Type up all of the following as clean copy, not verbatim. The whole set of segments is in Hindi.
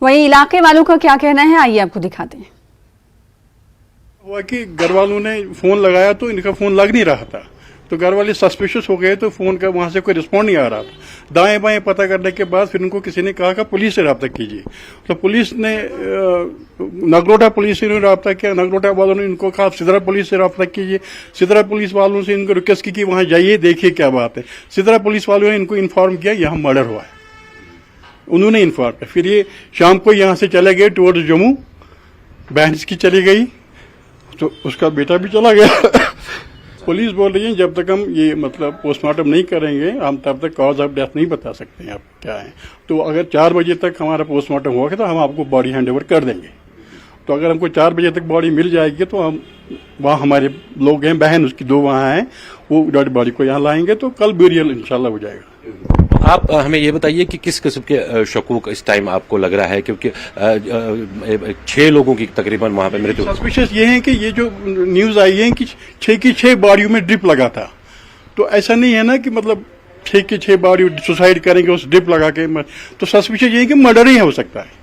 वहीं इलाके वालों का क्या कहना है, आइए आपको दिखाते हैं। हुआ कि घर वालों ने फोन लगाया तो इनका फोन लग नहीं रहा था, तो घर वाले सस्पिशियस हो गए, तो फोन का वहां से कोई रिस्पॉन्ड नहीं आ रहा था। दाएं बाएं पता करने के बाद फिर उनको किसी ने कहा कि पुलिस से रब्ता कीजिए, तो पुलिस ने नगरोटा पुलिस से रब्ता किया। नगरोटा वालों ने इनको कहा सिदरा पुलिस से रब्ता कीजिए। सिदरा पुलिस वालों से इनको रिक्वेस्ट की कि वहां जाइए, देखिए क्या बात है। सिदरा पुलिस वालों ने इनको इन्फॉर्म किया यहाँ मर्डर हुआ है, उन्होंने इन्फॉर्म किया। फिर ये शाम को यहाँ से चले गए टुवर्ड्स जम्मू, बहन इसकी चली गई, तो उसका बेटा भी चला गया। पुलिस बोल रही है जब तक हम ये मतलब पोस्टमार्टम नहीं करेंगे हम तब तक कॉज ऑफ डेथ नहीं बता सकते हैं आप क्या है। तो अगर 4 बजे तक हमारा पोस्टमार्टम होगा तो हम आपको बॉडी हैंड ओवर कर देंगे। तो अगर हमको 4 बजे तक बॉडी मिल जाएगी तो हम वहाँ हमारे लोग हैं, बहन उसकी 2 वहाँ हैं, वो डेड बॉडी को यहाँ लाएंगे, तो कल ब्यूरियल इंशाल्लाह हो जाएगा। आप हमें ये बताइए कि किस किस्म के शकूक इस टाइम आपको लग रहा है, क्योंकि 6 लोगों की तकरीबन वहां पे मृत्यु। सस्पिशियस ये है कि ये जो न्यूज आई है कि 6 की 6 बॉडियों में ड्रिप लगा था, तो ऐसा नहीं है ना कि मतलब 6 की 6 बॉडी सुसाइड करेंगे उस ड्रिप लगा के। तो सस्पिशियस ये है कि मर्डर ही हो सकता है।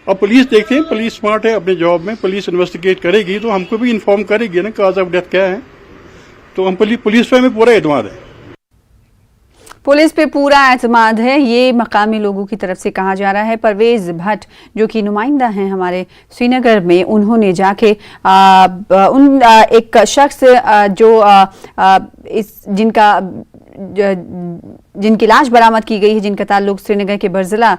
अब पुलिस देखते हैं, पुलिस स्मार्ट है अपने जॉब में, पुलिस इन्वेस्टिगेट करेगी तो हमको भी इन्फॉर्म करेगी ना कॉज ऑफ डेथ क्या है। तो हम पुलिस पे हमें पूरा एतमाद है, पुलिस पे पूरा एतमाद है, ये मकामी लोगों की तरफ से कहा जा रहा है। परवेज भट्ट जो कि नुमाइंदा हैं हमारे श्रीनगर में, उन्होंने जाके एक शख्स जिनकी लाश बरामद की गई है, जिनका ताल्लुक श्रीनगर के बरजला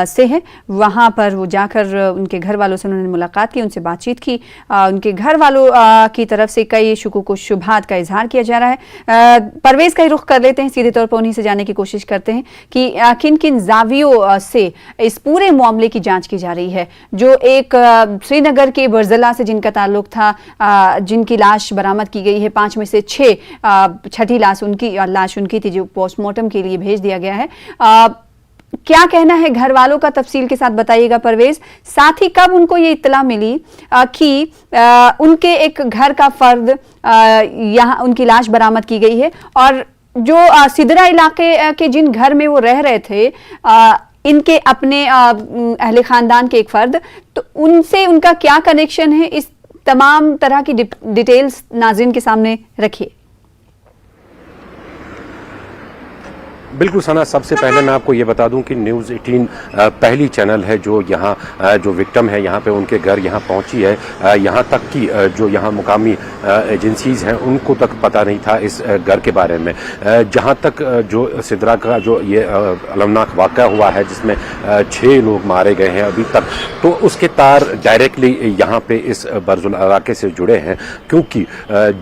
से है, वहां पर वो जाकर उनके घर वालों से उन्होंने मुलाकात की, उनसे बातचीत की। उनके घर वालों की तरफ से कई शुकूक व शुबहात का इजहार किया जा रहा है। परवेज का ही रुख कर लेते हैं, सीधे तौर पर उन्हीं से जानने की कोशिश करते हैं कि किन किन जावियों से इस पूरे मामले की जांच की जा रही है। जो एक श्रीनगर के बरजला से जिनका ताल्लुक था, जिनकी लाश बरामद की गई है, 5 में से 6, छठी लाश उनकी थी जो पोस्टमार्टम के लिए भेज दिया गया है। क्या कहना है घर वालों का, तफसील के साथ बताइएगा परवेज। साथ ही कब उनको ये इत्तला मिली कि उनके एक घर का फर्द यहाँ उनकी लाश बरामद की गई है, और जो सिदरा इलाके के जिन घर में वो रह रहे थे इनके अपने अहले खानदान के एक फर्द, तो उनसे उनका क्या कनेक्शन है, इस तमाम तरह की डिटेल्स नाज़रीन के सामने रखिए। बिल्कुल सना, सबसे पहले मैं आपको ये बता दूं कि न्यूज़ 18 पहली चैनल है जो यहाँ जो विक्टिम है यहाँ पे उनके घर यहाँ पहुँची है। यहाँ तक कि जो यहाँ मुकामी एजेंसीज हैं उनको तक पता नहीं था इस घर के बारे में। जहाँ तक जो सिदरा का जो ये अलमनाक वाक़या हुआ है जिसमें 6 लोग मारे गए हैं अभी तक, तो उसके तार डायरेक्टली यहाँ पे इस बरजुल इलाके से जुड़े हैं, क्योंकि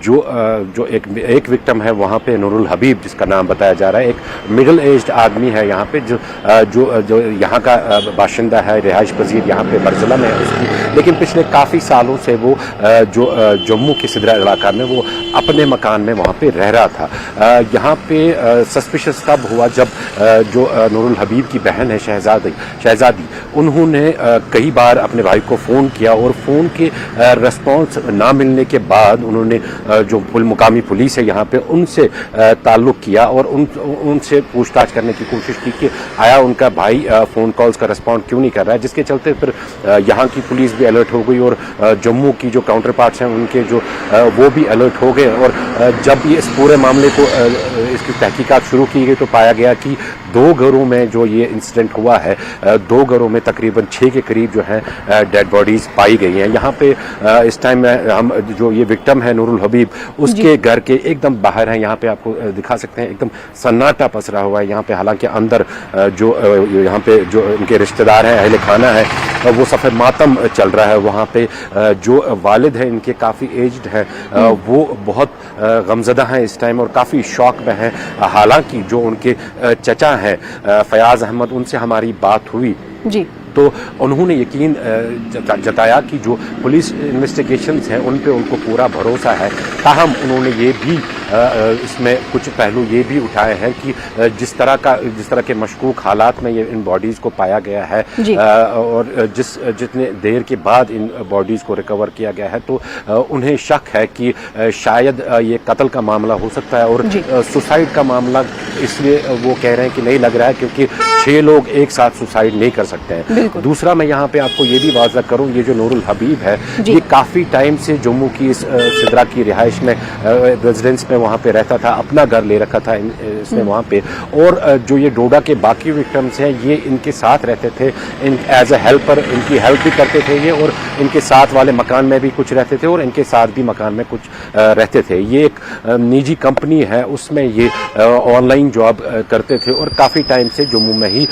जो एक विक्टिम है वहाँ पे नूरुल हबीब जिसका नाम बताया जा रहा है, एक मिडिल एज्ड आदमी है यहाँ पे जो यहाँ का बाशिंदा है, रिहाइश पजीर यहाँ पे बरजला में है उसकी, लेकिन पिछले काफ़ी सालों से वो जो जम्मू के सिदरा इलाका में वो अपने मकान में वहाँ पे रह रहा था। यहाँ पे सस्पिशियस तब हुआ जब जो नूरुल हबीब की बहन है शहजादी, उन्होंने कई बार अपने भाई को फ़ोन किया और फ़ोन के रिस्पॉन्स ना मिलने के बाद उन्होंने जो मुकामी पुलिस है यहाँ पे उनसे ताल्लुक़ किया और उनसे पूछताछ करने की कोशिश की कि आया उनका भाई फ़ोन कॉल्स का रिस्पॉन्ड क्यों नहीं कर रहा है, जिसके चलते फिर यहाँ की पुलिस भी अलर्ट हो गई और जम्मू की जो काउंटर पार्ट्स हैं उनके जो वो भी अलर्ट हो गए। और जब ये इस पूरे मामले को इसकी तहकीकात शुरू की गई तो पाया गया कि 2 घरों में जो ये इंसिडेंट हुआ है, 2 घरों में तकरीबन 6 के करीब जो है डेड बॉडीज पाई गई हैं। यहाँ पे इस टाइम हम जो ये विक्टिम है नूरुल हबीब, उसके घर के एकदम बाहर हैं, यहाँ पे आपको दिखा सकते हैं, एकदम सन्नाटा पसरा हुआ है यहाँ पे। हालांकि अंदर जो यहाँ पे जो इनके रिश्तेदार हैं, अहले खाना है, वो सफ़र मातम चल रहा है। वहाँ पे जो वालिद है इनके काफ़ी एज्ड हैं, वो बहुत गमज़दा हैं इस टाइम और काफ़ी शौक में हैं। हालांकि जो उनके चचा हैं फयाज़ अहमद, उनसे हमारी बात हुई जी, तो उन्होंने यकीन जताया कि जो पुलिस इन्वेस्टिगेशंस हैं उन पे उनको पूरा भरोसा है। ताहम उन्होंने ये भी इसमें कुछ पहलू ये भी उठाए हैं कि जिस तरह के मशकूक हालात में ये इन बॉडीज को पाया गया है और जितने देर के बाद इन बॉडीज को रिकवर किया गया है, तो उन्हें शक है कि शायद ये कत्ल का मामला हो सकता है और सुसाइड का मामला। इसलिए वो कह रहे हैं कि नहीं लग रहा है क्योंकि 6 लोग एक साथ सुसाइड नहीं कर सकते हैं। दूसरा, मैं यहाँ पे आपको ये भी वाज़ह करूँ, ये जो नूरुल हबीब है ये काफ़ी टाइम से जम्मू की इस सिदरा की रिहाइश में रेजिडेंस में वहाँ पे रहता था, अपना घर ले रखा था इसने वहाँ पे। और जो ये डोडा के बाकी विक्टिम्स हैं ये इनके साथ रहते थे, एज ए हेल्पर इनकी हेल्प भी करते थे ये, और इनके साथ वाले मकान में भी कुछ रहते थे और इनके साथ भी मकान में कुछ रहते थे। ये एक निजी कंपनी है, उसमें ये ऑनलाइन जॉब करते थे और काफ़ी टाइम से जम्मू में ही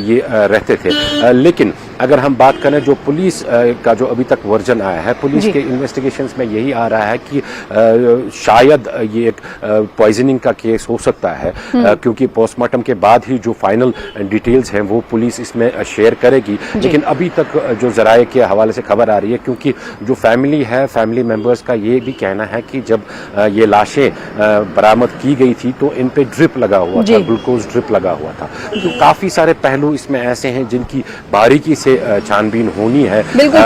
ये रहते थे। लेकिन अगर हम बात करें जो पुलिस का जो अभी तक वर्जन आया है, पुलिस के इन्वेस्टिगेशंस में यही आ रहा है कि शायद ये एक पॉइजनिंग का केस हो सकता है, क्योंकि पोस्टमार्टम के बाद ही जो फाइनल डिटेल्स हैं वो पुलिस इसमें शेयर करेगी। लेकिन अभी तक जो जराये के हवाले से खबर आ रही है, क्योंकि जो फैमिली है, फैमिली मेंबर्स का ये भी कहना है कि जब ये लाशें बरामद की गई थी तो इन पे ड्रिप लगा हुआ था, ग्लूकोज ड्रिप लगा हुआ था। तो काफी सारे पहलू इसमें ऐसे हैं जिनकी बारीकी से छानबीन होनी है। बिल्कुल,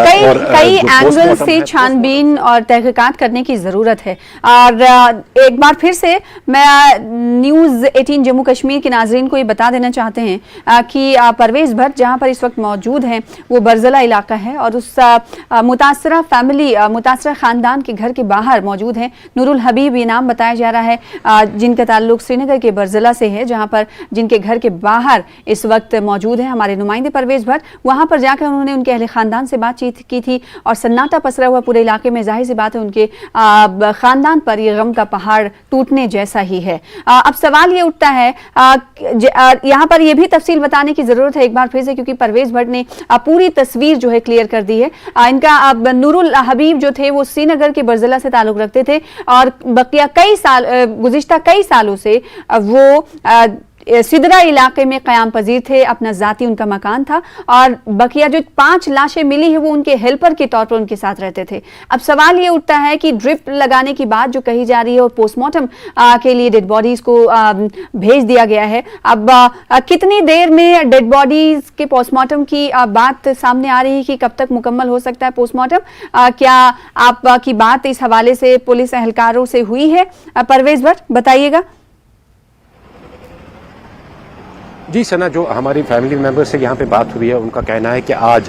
कई एंगल से छानबीन और तहकीकात करने की जरूरत है। और एक बार फिर से मैं न्यूज़ 18 जम्मू कश्मीर के नाजरीन को ये बता देना चाहते हैं कि परवेज भट्ट जहां पर इस वक्त मौजूद हैं वो बरजला इलाका है और उस मुतासरा फैमिली, मुतासरा खानदान के घर के बाहर मौजूद हैं। नूरुल हबीब ये नाम बताया जा रहा है जिनका ताल्लुक श्रीनगर के बरजला से है, जहां पर जिनके घर के बाहर इस वक्त मौजूद है हमारे नुमाइंदे परवेज भट्ट। वहां पर जाकर उन्होंने उनके अहले खानदान से बातचीत की थी और सन्नाटा पसरा हुआ पूरे इलाके में। जाहिर सी बात है उनके खानदान पर ये गम का पहाड़ टूटने जैसा ही है। अब सवाल ये उठता है, यहाँ पर यह भी तफसील बताने की जरूरत है एक बार फिर से, क्योंकि परवेज भट्ट ने पूरी तस्वीर जो है क्लियर कर दी है। इनका नूरुल हबीब जो थे वो श्रीनगर के बरजला से ताल्लुक रखते थे और बकिया गुज़िश्ता कई सालों से वो सिदरा इलाके में क़याम पजीर थे, अपना ज़ाती उनका मकान था और बकिया जो 5 लाशें मिली है वो उनके हेल्पर के तौर पर उनके साथ रहते थे। अब सवाल ये उठता है कि ड्रिप लगाने की बात जो कही जा रही है और पोस्टमार्टम के लिए डेड बॉडीज को भेज दिया गया है, अब कितनी देर में डेड बॉडीज के पोस्टमार्टम की बात सामने आ रही है कि कब तक मुकम्मल हो सकता है पोस्टमार्टम? क्या आप की बात इस हवाले से पुलिस एहलकारों से हुई है? परवेज भट्ट बताइएगा। जी सना, जो हमारी फैमिली मेंबर से यहाँ पे बात हुई है उनका कहना है कि आज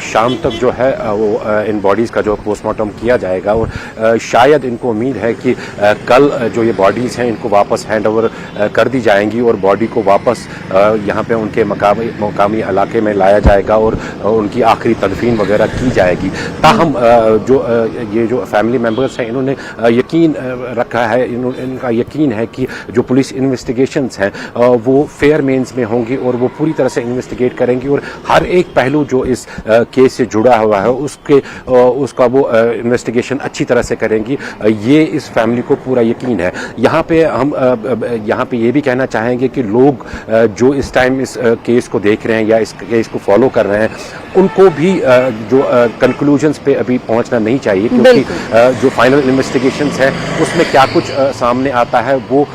शाम तक जो है वो इन बॉडीज़ का जो पोस्टमार्टम किया जाएगा और शायद इनको उम्मीद है कि कल जो ये बॉडीज़ हैं इनको वापस हैंड ओवर कर दी जाएंगी और बॉडी को वापस यहाँ पे उनके मकामी इलाके में लाया जाएगा और उनकी आखिरी तदफीन वगैरह की जाएगी। ताहम ये जो फैमिली मेम्बर्स हैं इन्होंने यकीन रखा है, इनका यकीन है कि जो पुलिस इन्वेस्टिगेशंस हैं वो फेयर मीन्स में होंगी और वो पूरी तरह से इन्वेस्टिगेट करेंगी और हर एक पहलू जो इस केस से जुड़ा हुआ है उसका वो इन्वेस्टिगेशन अच्छी तरह से करेंगी। ये इस फैमिली को पूरा यकीन है। यहाँ पे हम यहाँ पे ये भी कहना चाहेंगे कि लोग जो इस टाइम इस केस को देख रहे हैं या इस केस को फॉलो कर रहे हैं उनको भी जो कंक्लूजन्स पे अभी पहुंचना नहीं चाहिए, क्योंकि जो फाइनल इन्वेस्टिगेशंस है उसमें क्या कुछ सामने आता है वो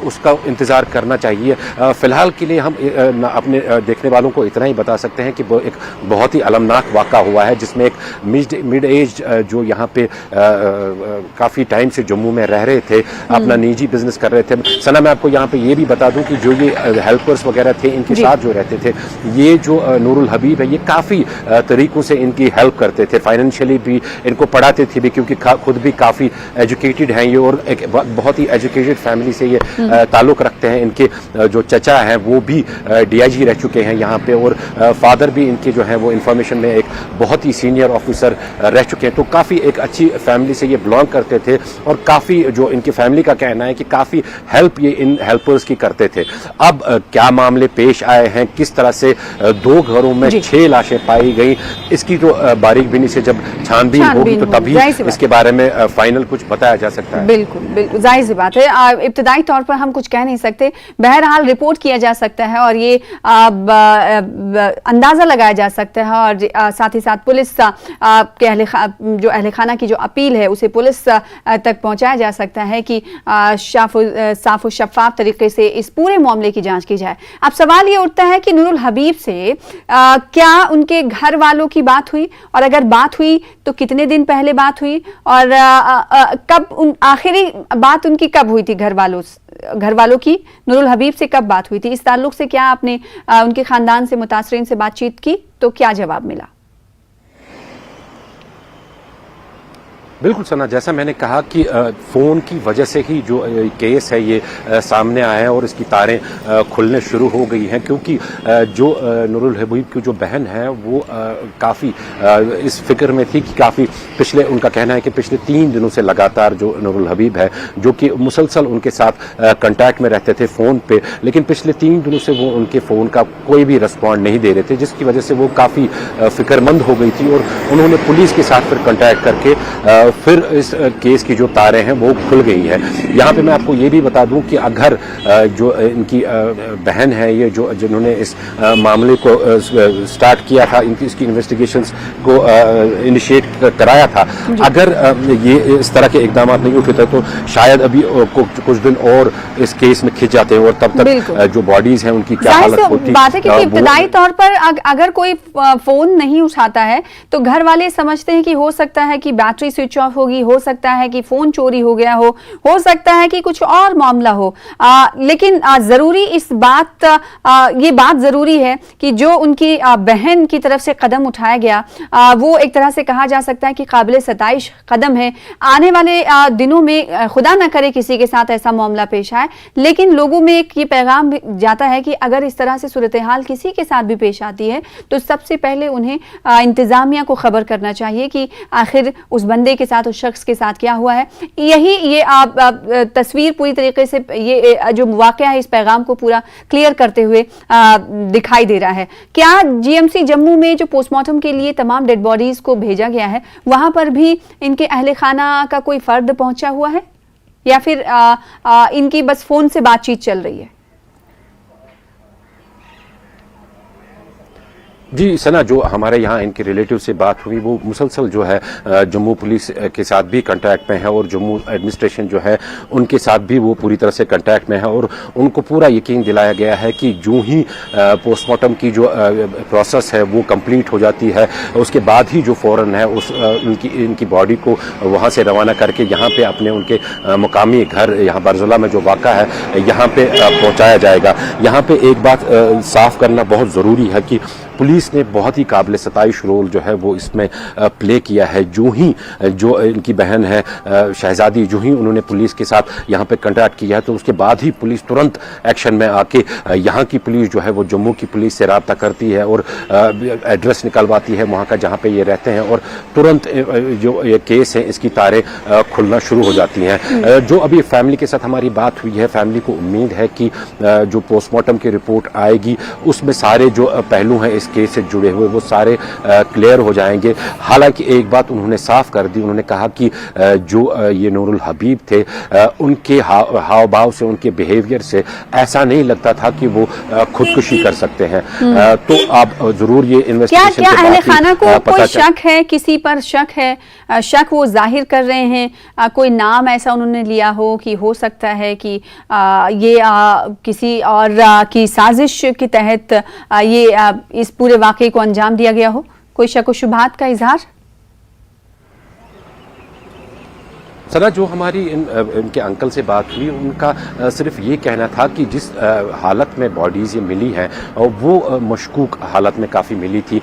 उसका इंतज़ार करना चाहिए। फ़िलहाल के लिए हम अपने देखने वालों को इतना ही बता सकते हैं कि वो एक बहुत ही अलमनाक वाक़ा हुआ है जिसमें एक मिड एज जो यहाँ पे काफ़ी टाइम से जम्मू में रह रहे थे, अपना निजी बिजनेस कर रहे थे। सना, मैं आपको यहाँ पे ये भी बता दूं कि जो ये हेल्पर्स वगैरह थे इनके साथ जो रहते थे, ये जो नूरुल हबीब है ये काफ़ी तरीक़ों से इनकी हेल्प करते थे, फाइनेंशियली भी इनको पढ़ाते थे भी, क्योंकि खुद भी काफ़ी एजुकेटेड हैं ये और एक बहुत ही एजुकेटेड फैमिली से ये ताल्लुक़ रखते हैं। इनके जो चचा हैं वो भी DIG रह चुके हैं यहाँ पे और फादर भी इनके जो हैं वो इंफॉर्मेशन में एक बहुत ही सीनियर ऑफिसर रह चुके हैं। तो काफ़ी एक अच्छी फैमिली से ये बिलोंग करते थे और काफ़ी जो इनकी फैमिली का कहना है कि काफ़ी हेल्प ये इन हेल्पर्स की करते थे। अब क्या मामले पेश आए हैं, किस तरह से 2 घरों में 6 लाशें पाई गई, इसकी जो बारीक बीनी से जब छानबीन होगी तो तभी इसके बारे में फाइनल कुछ बताया जा सकता है। बिल्कुल बिल्कुल जाहिर सी बात है, इब्तिदाई तौर पर हम कुछ कह नहीं सकते। बहरहाल रिपोर्ट किया जा सकता है और ये अंदाजा लगाया जा सकता है और साथ ही साथ पुलिस के जो अहले खाना की जो अपील है उसे पुलिस तक पहुंचाया जा सकता है कि साफ और शफाफ तरीके से इस पूरे मामले की जांच की जाए। अब सवाल ये उठता है कि नूरुल हबीब से क्या उनके घर वालों की बात हुई, और अगर बात हुई तो कितने दिन पहले बात हुई, और कब आखिरी बात उनकी कब हुई थी घर वालों की नूरुल हबीब से कब बात हुई थी? इस ताल्लुक से क्या आपने उनके खानदान से मुतासरीन से बातचीत की तो क्या जवाब मिला? बिल्कुल सना, जैसा मैंने कहा कि फ़ोन की वजह से ही जो केस है ये सामने आया है और इसकी तारें खुलने शुरू हो गई हैं, क्योंकि जो नूरुल हबीब की जो बहन है वो काफ़ी इस फिक्र में थी कि काफ़ी उनका कहना है कि पिछले 3 दिनों से लगातार जो नूरुल हबीब है जो कि मुसलसल उनके साथ कांटेक्ट में रहते थे फ़ोन पे, लेकिन पिछले 3 दिनों से वो उनके फ़ोन का कोई भी रिस्पॉन्ड नहीं दे रहे थे, जिसकी वजह से वो काफ़ी फिक्रमंद हो गई थी और उन्होंने पुलिस के साथ फिर कांटेक्ट करके फिर इस केस की जो तारें हैं वो खुल गई है। यहाँ पे मैं आपको ये भी बता दूं कि अगर जो इनकी बहन है ये जिन्होंने इस मामले को स्टार्ट किया था, इसकी इन्वेस्टिगेशंस को इनिशिएट कराया था, अगर ये इस तरह के इकदाम नहीं उठते तो शायद अभी कुछ दिन और इस केस में खिंच जाते हैं और तब तक जो बॉडीज हैं उनकी क्या हालत होती। बात है कि इब्तदाई तौर पर अगर कोई फोन नहीं उठाता है तो घर वाले समझते हैं कि हो सकता है कि बैटरी स्विच ऑफ होगी, हो सकता है कि फोन चोरी हो गया हो सकता है कि कुछ और मामला हो, लेकिन जरूरी ये बात जरूरी है कि जो उनकी बहन की तरफ से कदम उठाया गया वो एक तरह से कहा जा सकता है कि काबिल सताइश कदम है। आने वाले दिनों में खुदा ना करे किसी के साथ ऐसा मामला पेश आए, लेकिन लोगों में एक ये पैगाम जाता है कि अगर इस तरह से सूरत हाल किसी के साथ भी पेश आती है तो सबसे पहले उन्हें इंतजामिया को खबर करना चाहिए कि आखिर उस बंदे के साथ, उस शख्स के साथ क्या हुआ है। ये तस्वीर पूरी तरीके से ये जो वाकया है इस पैगाम को पूरा क्लियर करते हुए दिखाई दे रहा है। क्या जीएमसी जम्मू में जो पोस्टमार्टम के लिए तमाम डेड बॉडीज को भेजा गया है वहां पर भी इनके अहले खाना का कोई फर्द पहुंचा हुआ है या फिर इनकी बस फोन से बातचीत चल रही है? जी सना, जो हमारे यहाँ इनके रिलेटिव से बात हुई वो मुसलसल जो है जम्मू पुलिस के साथ भी कांटेक्ट में है और जम्मू एडमिनिस्ट्रेशन जो है उनके साथ भी वो पूरी तरह से कांटेक्ट में है और उनको पूरा यकीन दिलाया गया है कि जो ही पोस्टमार्टम की जो प्रोसेस है वो कंप्लीट हो जाती है उसके बाद ही जो फौरन है इनकी बॉडी को वहाँ से रवाना करके यहाँ पे अपने उनके मुकामी घर यहाँ बरजला में जो वाक़ा है यहाँ पे पहुँचाया जाएगा। यहाँ पे एक बात साफ करना बहुत ज़रूरी है कि पुलिस ने बहुत ही काबिल सताइश रोल जो है वो इसमें प्ले किया है। जो इनकी बहन है शहजादी, जो ही उन्होंने पुलिस के साथ यहाँ पे कांटेक्ट किया है तो उसके बाद ही पुलिस तुरंत एक्शन में आके यहाँ की पुलिस जो है वो जम्मू की पुलिस से रब्ता करती है और एड्रेस निकलवाती है वहाँ का जहाँ पे ये रहते हैं और तुरंत जो ये केस है इसकी तारें खुलना शुरू हो जाती हैं। जो अभी फैमिली के साथ हमारी बात हुई है, फैमिली को उम्मीद है कि जो पोस्टमार्टम की रिपोर्ट आएगी उसमें सारे जो पहलू हैं इस केस से जुड़े हुए वो सारे क्लियर हो जाएंगे। हालांकि एक बात उन्होंने साफ कर दी, उन्होंने कहा कि जो ये नूरुल हबीब थे उनके हाव भाव से, उनके बिहेवियर से ऐसा नहीं लगता था कि वो खुदकुशी कर सकते हैं। तो आप जरूर ये इन्वेस्टिगेशन क्या अहले खाना को कोई शक है, किसी पर शक है, शक वो जाहिर कर रहे हैं, कोई नाम ऐसा उन्होंने लिया हो कि हो सकता है कि ये किसी और की साजिश के तहत ये इस पूरे वाकये को अंजाम दिया गया हो? कोई शक व शुबहात का इजहार? सना, जो हमारी इनके अंकल से बात हुई उनका सिर्फ ये कहना था कि जिस हालत में बॉडीज़ ये मिली हैं वो मशकूक हालत में काफ़ी मिली थी,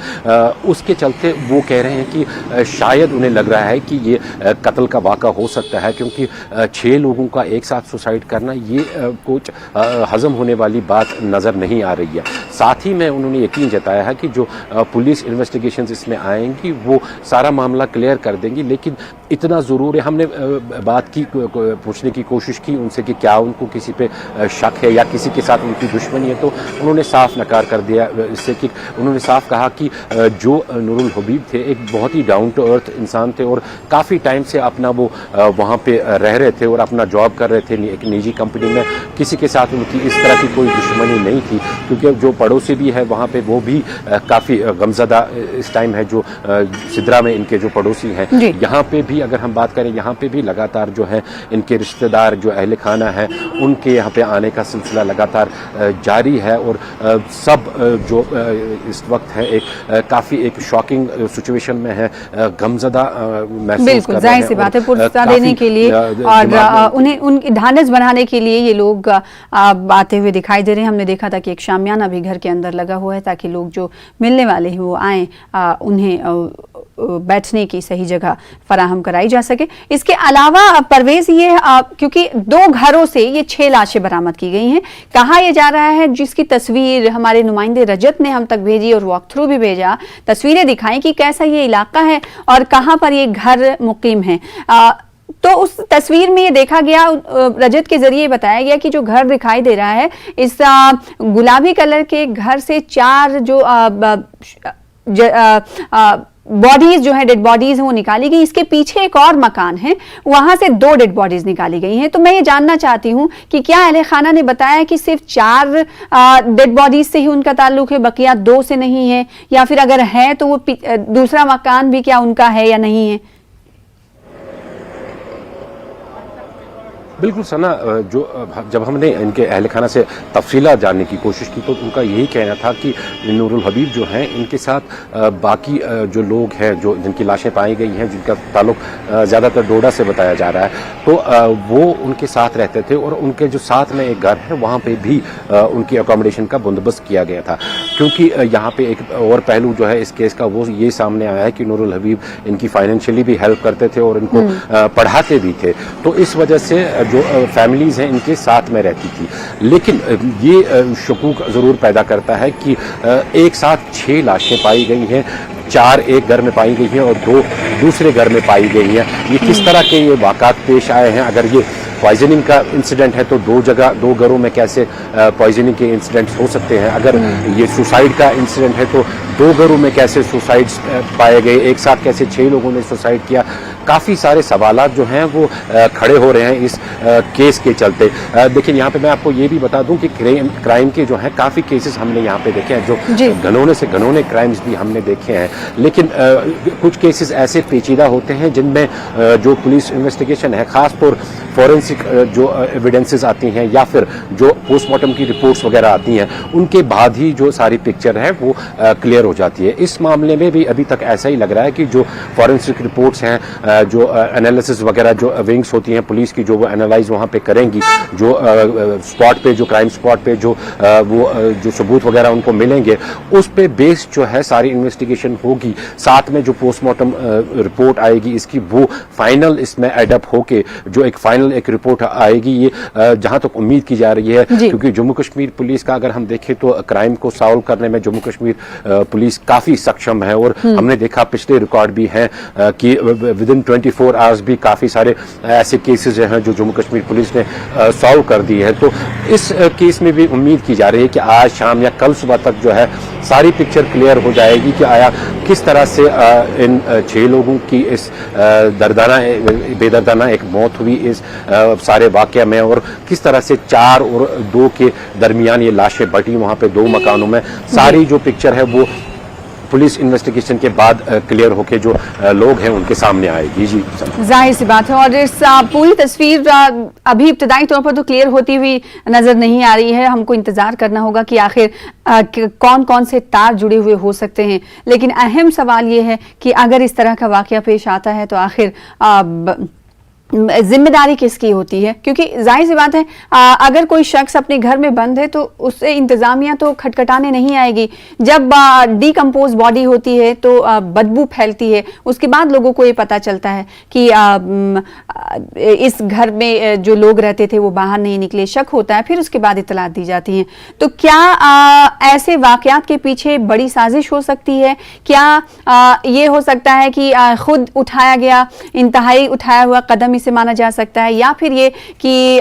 उसके चलते वो कह रहे हैं कि शायद उन्हें लग रहा है कि ये कत्ल का वाक़ा हो सकता है, क्योंकि 6 लोगों का एक साथ सुसाइड करना ये कुछ हज़म होने वाली बात नज़र नहीं आ रही है। साथ ही में उन्होंने यकीन जताया है कि जो पुलिस इन्वेस्टिगेशंस इसमें आएंगी वो सारा मामला क्लियर कर देंगी, लेकिन इतना ज़रूर है, हमने बात की, पूछने की कोशिश की उनसे कि क्या उनको किसी पे शक है या किसी के साथ उनकी दुश्मनी है, तो उन्होंने साफ नकार कर दिया इससे कि उन्होंने साफ कहा कि जो नूरुल हबीब थे एक बहुत ही डाउन टू अर्थ इंसान थे और काफ़ी टाइम से अपना वो वहाँ पे रह रहे थे और अपना जॉब कर रहे थे एक निजी कंपनी में। किसी के साथ उनकी इस तरह की कोई दुश्मनी नहीं थी, क्योंकि जो पड़ोसी भी है वहाँ पे वो भी काफ़ी गमज़दा इस टाइम है। जो सिदरा में इनके जो पड़ोसी हैं, यहाँ पे भी अगर हम बात करें, यहाँ पे भी लगातार जो है इनके रिश्तेदार जो अहले खाना है उनके यहाँ पे आने का सिलसिला लगातार जारी है और सब जो इस वक्त है एक काफ़ी एक शॉकिंग सिचुएशन में है, गमज़दा महसूस कर रहे हैं। जाहिर सी बात है, पुरस्ता देने के लिए और उन्हें उनकी ढांढस बनाने के लिए ये लोग आते हुए दिखाई दे रहे हैं। हमने देखा था कि एक शामियाना भी घर के अंदर लगा हुआ है ताकि लोग जो मिलने वाले हैं वो आए, उन्हें बैठने की सही जगह फराहम कराई जा सके। इसके अलावा परवेज ये क्योंकि 2 घरों से ये 6 लाशें बरामद की गई हैं, कहा यह जा रहा है, जिसकी तस्वीर हमारे नुमाइंदे रजत ने हम तक भेजी और वॉक थ्रू भी भेजा, तस्वीरें दिखाई कि कैसा ये इलाका है और कहां पर ये घर मुकीम है। तो उस तस्वीर में ये देखा गया, रजत के जरिए बताया गया कि जो घर दिखाई दे रहा है इस गुलाबी कलर के घर से 4 जो बॉडीज जो है, डेड बॉडीज हैं वो निकाली गई। इसके पीछे एक और मकान है, वहां से 2 डेड बॉडीज निकाली गई हैं। तो मैं ये जानना चाहती हूं कि क्या अहले खाना ने बताया कि सिर्फ 4 डेड बॉडीज से ही उनका ताल्लुक है, बकिया 2 से नहीं है, या फिर अगर है तो वो दूसरा मकान भी क्या उनका है या नहीं है? बिल्कुल सना, जो जब हमने इनके अहल खाना से तफसीलात जानने की कोशिश की तो उनका यही कहना था कि नूरुल हबीब जो हैं इनके साथ बाकी जो लोग हैं जो जिनकी लाशें पाई गई हैं, जिनका ताल्लुक ज़्यादातर डोडा से बताया जा रहा है, तो वो उनके साथ रहते थे और उनके जो साथ में एक घर है वहाँ पे भी उनकी अकोमोडेशन का बंदोबस्त किया गया था। क्योंकि यहाँ पे एक और पहलू जो है इस केस का वो ये सामने आया है कि नूरुल हबीब इनकी फाइनेंशियली भी हेल्प करते थे और इनको पढ़ाते भी थे, तो इस वजह से जो फैमिलीज हैं इनके साथ में रहती थी। लेकिन ये शकूक ज़रूर पैदा करता है कि एक साथ 6 लाशें पाई गई हैं, 4 एक घर में पाई गई हैं और 2 दूसरे घर में पाई गई हैं। ये किस तरह के ये वाक़ात पेश आए हैं? अगर ये पॉइजनिंग का इंसिडेंट है तो 2 घरों में कैसे पॉइजनिंग के इंसिडेंट्स हो सकते हैं? अगर ये सुसाइड का इंसिडेंट है तो 2 घरों में कैसे सुसाइड्स पाए गए? एक साथ कैसे 6 लोगों ने सुसाइड किया? काफ़ी सारे सवालात जो हैं वो खड़े हो रहे हैं इस केस के चलते। देखिए, यहाँ पे मैं आपको ये भी बता दूं कि क्राइम के जो हैं काफ़ी केसेस हमने यहाँ पे देखे हैं, जो घनौने से घनौने क्राइम्स भी हमने देखे हैं, लेकिन कुछ केसेस ऐसे पेचीदा होते हैं जिनमें जो पुलिस इन्वेस्टिगेशन है, ख़ासतौर फॉरेंसिक जो एविडेंसेस आती हैं या फिर जो पोस्टमार्टम की रिपोर्ट्स वगैरह आती हैं, उनके बाद ही जो सारी पिक्चर है वो क्लियर हो जाती है। इस मामले में भी अभी तक ऐसा ही लग रहा है कि जो फॉरेंसिक रिपोर्ट्स हैं, जो एनालिसिस वगैरह जो विंग्स होती हैं पुलिस की, जो वो एनालाइज वहाँ पे करेंगी, जो स्पॉट पे, जो क्राइम स्पॉट पे जो जो सबूत वगैरह उनको मिलेंगे, उस पे बेस्ड जो है सारी इन्वेस्टिगेशन होगी। साथ में जो पोस्टमार्टम रिपोर्ट आएगी इसकी, वो फाइनल इसमें एडअप होके जो एक फाइनल एक रिपोर्ट आएगी। ये जहां तक उम्मीद की जा रही है, क्योंकि जम्मू कश्मीर पुलिस का अगर हम देखें तो क्राइम को सॉल्व करने में जम्मू कश्मीर पुलिस काफी सक्षम है और हमने देखा पिछले रिकॉर्ड भी हैं कि विद इन 24 आवर्स भी काफी सारे ऐसे केसेस हैं जो जम्मू कश्मीर पुलिस ने सॉल्व कर दी है। तो इस केस में भी उम्मीद की जा रही है कि आज शाम या कल सुबह तक जो है सारी पिक्चर क्लियर हो जाएगी कि आया किस तरह से इन 6 लोगों की इस बेदर्दाना एक मौत हुई इस सारे वाकया में, और किस तरह से 4 और 2 के दरमियान ये लाशें बटी वहां पे 2 मकानों में। सारी जो पिक्चर है वो पुलिस इन्वेस्टिगेशन के बाद क्लियर होके जो लोग हैं उनके सामने आएगी। जी, जाहिर सी बात है, और इस पूरी तस्वीर अभी इब्तदाई तौर पर तो क्लियर होती हुई नजर नहीं आ रही है। हमको इंतजार करना होगा कि आखिर कौन कौन से तार जुड़े हुए हो सकते हैं। लेकिन अहम सवाल ये है कि अगर इस तरह का वाकया पेश आता है तो आखिर जिम्मेदारी किसकी होती है? क्योंकि जाहिर सी बात है, अगर कोई शख्स अपने घर में बंद है तो उससे इंतजामिया तो खटखटाने नहीं आएगी। जब डीकम्पोज बॉडी होती है तो बदबू फैलती है, उसके बाद लोगों को ये पता चलता है कि इस घर में जो लोग रहते थे वो बाहर नहीं निकले, शक होता है, फिर उसके बाद इत्तलात दी जाती हैं। तो क्या ऐसे वाकयात के पीछे बड़ी साजिश हो सकती है? क्या ये हो सकता है कि खुद उठाया गया इंतहाई उठाया हुआ कदम इसे माना जा सकता है, या फिर ये कि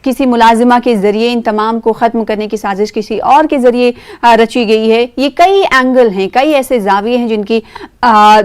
किसी मुलाजिमा के जरिए इन तमाम को खत्म करने की साजिश किसी और के जरिए रची गई है? ये कई एंगल हैं, कई ऐसे जाविये हैं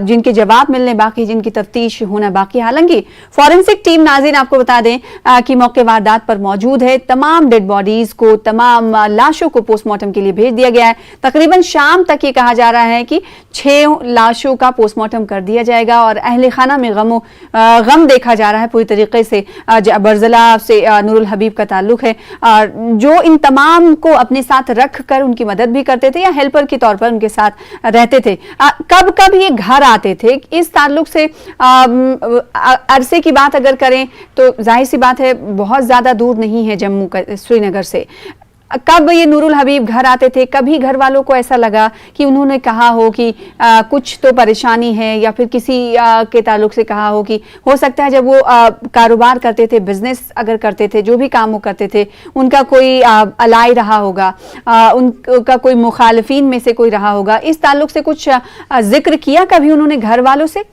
जिनके जवाब मिलने बाकी, जिनकी तफ्तीश होना बाकी। हालांकि फॉरेंसिक टीम, नाज़रीन आपको बता दें कि मौके वारदात पर मौजूद है। तमाम डेड बॉडीज को, तमाम लाशों को पोस्टमार्टम के लिए भेज दिया गया है। तकरीबन शाम तक ये कहा जा रहा है कि 6 लाशों का पोस्टमार्टम कर दिया जाएगा और अहले खाना में गम देखा जा रहा है पूरी तरीके से। बरजला से नूरुल हबीब का ताल्लुक है, जो इन तमाम को अपने साथ रख कर उनकी मदद भी करते थे या हेल्पर के तौर पर उनके साथ रहते थे। कब कब ये घर आते थे? इस ताल्लुक से अरसे की बात अगर करें तो जाहिर सी बात है बहुत ज्यादा दूर नहीं है जम्मू का, श्रीनगर से। कब ये नूरुल हबीब घर आते थे? कभी घर वालों को ऐसा लगा कि उन्होंने कहा हो कि कुछ तो परेशानी है, या फिर किसी के ताल्लुक से कहा हो कि हो सकता है जब वो कारोबार करते थे, बिजनेस अगर करते थे, जो भी काम वो करते थे, उनका कोई अलाई रहा होगा, उनका कोई मुखालिफिन में से कोई रहा होगा? इस ताल्लुक से कुछ जिक्र किया कभी उन्होंने घर वालों से?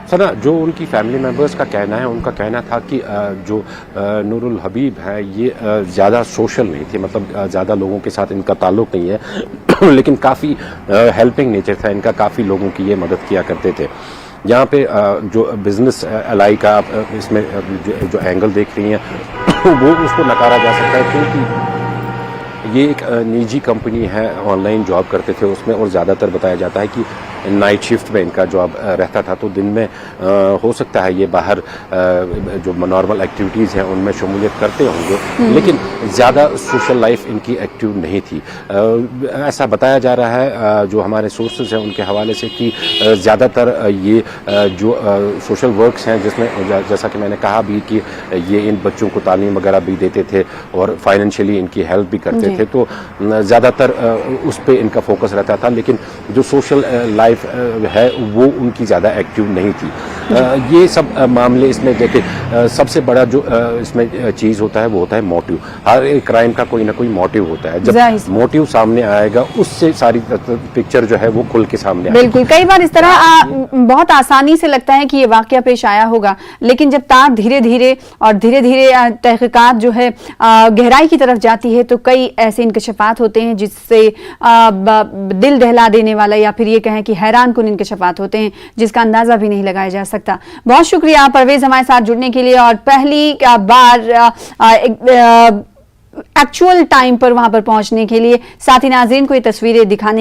सना, जो उनकी फैमिली मेंबर्स का कहना है, उनका कहना था कि जो नूरुल हबीब है ये ज़्यादा सोशल नहीं थे, मतलब ज़्यादा लोगों के साथ इनका ताल्लुक नहीं है लेकिन काफ़ी हेल्पिंग नेचर था इनका, काफ़ी लोगों की ये मदद किया करते थे। यहाँ पे जो बिजनेस अलाई का इसमें जो एंगल देख रही हैं वो उसको नकारा जा सकता है, क्योंकि ये एक निजी कंपनी है, ऑनलाइन जॉब करते थे उसमें, और ज़्यादातर बताया जाता है कि नाइट शिफ्ट में इनका जॉब रहता था, तो दिन में हो सकता है ये बाहर जो नॉर्मल एक्टिविटीज़ हैं उनमें शमूलियत करते होंगे, लेकिन ज़्यादा सोशल लाइफ इनकी एक्टिव नहीं थी। ऐसा बताया जा रहा है जो हमारे सोर्सेज हैं उनके हवाले से कि ज़्यादातर ये जो सोशल वर्क्स हैं, जिसमें जैसा कि मैंने कहा भी कि ये इन बच्चों को तालीम वगैरह भी देते थे और फाइनेंशियली इनकी हेल्प भी करते थे, तो ज़्यादातर उस पर इनका फोकस रहता था, लेकिन जो सोशल लाइफ है वो उनकी ज़्यादा एक्टिव नहीं थी। ये सब मामले इसमें देखिए, सबसे बड़ा जो इसमें चीज़ होता है वो होता है मोटिव। हर एक क्राइम का कोई ना कोई मोटिव होता है, जब मोटिव सामने आएगा उससे सारी पिक्चर जो है वो खुल के सामने आएगी। बिल्कुल, कई बार इस तरह बहुत आसानी से लगता है कि ये वाकया पेश आया होगा, लेकिन जब तार धीरे धीरे तहकीकात जो है गहराई की तरफ जाती है तो कई ऐसे इंकशाफात होते हैं जिससे दिल दहला देने वाला, या फिर ये कहें कि हैरान कुन इंकशाफात होते हैं जिसका अंदाजा भी नहीं लगाया जा सकता। बहुत शुक्रिया परवेज हमारे साथ जुड़ने के लिए, और पहली बार एक्चुअल टाइम पर वहां पर पहुंचने के लिए, साथ ही नाज़रीन को ये तस्वीरें दिखाने